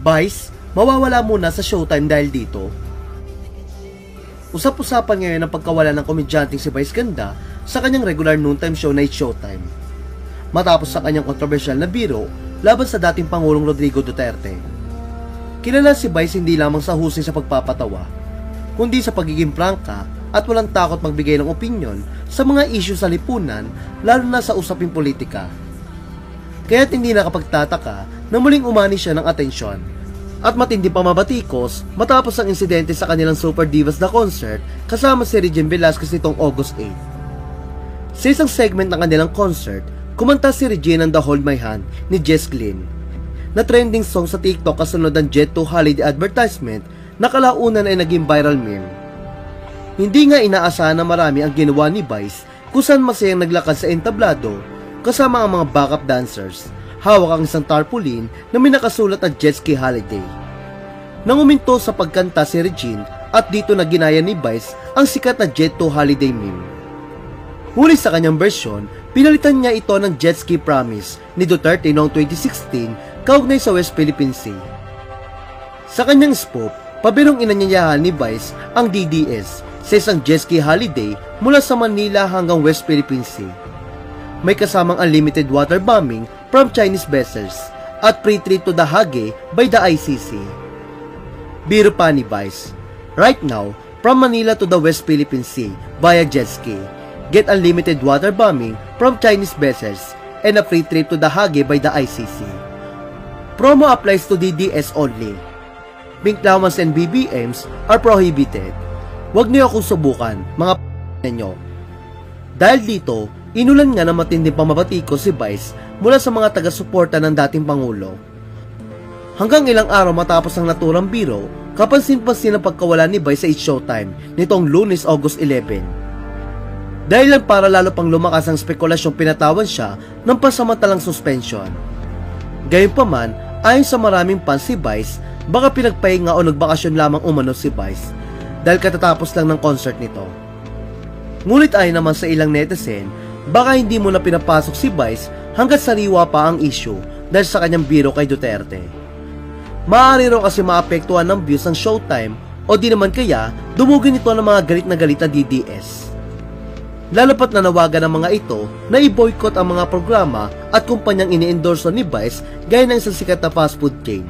Vice, mawawala muna sa Showtime dahil dito. Usap-usapan ngayon ang pagkawala ng komedyanteng si Vice Ganda sa kanyang regular noontime show na Showtime. Matapos sa kanyang kontrobersyal na biro laban sa dating Pangulong Rodrigo Duterte. Kilala si Vice hindi lamang sa husay sa pagpapatawa, kundi sa pagiging prangka at walang takot magbigay ng opinyon sa mga issue sa lipunan, lalo na sa usaping politika. Kaya't hindi nakapagtataka na muling umani siya ng atensyon at matindi pa mabatikos matapos ang insidente sa kanilang Super Divas na concert kasama si Regine Velasquez nitong August 8. Sa isang segment ng kanilang concert, kumanta si Regine ng The Hold My Hand ni Jess Glynn, na trending song sa TikTok kasunod ng Jet 2 holiday advertisement na kalaunan ay naging viral meme. Hindi nga inaasahan na marami ang ginawa ni Vice kung saan masayang naglakad sa entablado kasama ang mga backup dancers, hawak ang isang tarpaulin na may nakasulat na Jet Ski Holiday. Nang uminto sa pagkanta si Regine at dito na ginaya ni Vice ang sikat na Jet 2 holiday meme. Huli sa kanyang versyon, pinalitan niya ito ng Jet Ski Promise ni Duterte noong 2016 kaugnay sa West Philippine Sea. Sa kanyang spoof, pabirong inanyayahan ni Vice ang DDS sa isang jet ski holiday mula sa Manila hanggang West Philippine Sea. May kasamang unlimited water bombing from Chinese vessels at free trip to the Hague by the ICC. Biro pa ni Vice, right now, from Manila to the West Philippine Sea via jet ski, get unlimited water bombing from Chinese vessels and a free trip to the Hague by the ICC. Promo applies to DDS only. Pink llawans and BBMs are prohibited. Huwag niyo akong subukan, mga ninyo. Dahil dito, inulan nga na matinding pamabati ko si Vice mula sa mga taga-suporta ng dating Pangulo. Hanggang ilang araw matapos ang naturang biro, kapansin-pansin ang pagkawala ni Vice sa It's Showtime nitong Lunes, August 11. Dahil lang para lalo pang lumakas ang spekulasyong pinatawan siya ng pansamantalang suspension. Gayunpaman, ayon sa maraming fans si Vice, baka pinagpahinga o nagbakasyon lamang umano si Vice dahil katatapos lang ng concert nito. Ngunit ayon naman sa ilang netizen, baka hindi mo na pinapasok si Vice hanggat sariwa pa ang issue dahil sa kanyang biro kay Duterte. Maaari rin kasi maapektuhan ng views ng Showtime o di naman kaya dumugin ito ng mga galit na DDS. Lalo pat nanawagan ng mga ito na i-boycott ang mga programa at kumpanyang ini-endorso ni Vice gaya ng isang sikat na fast food chain.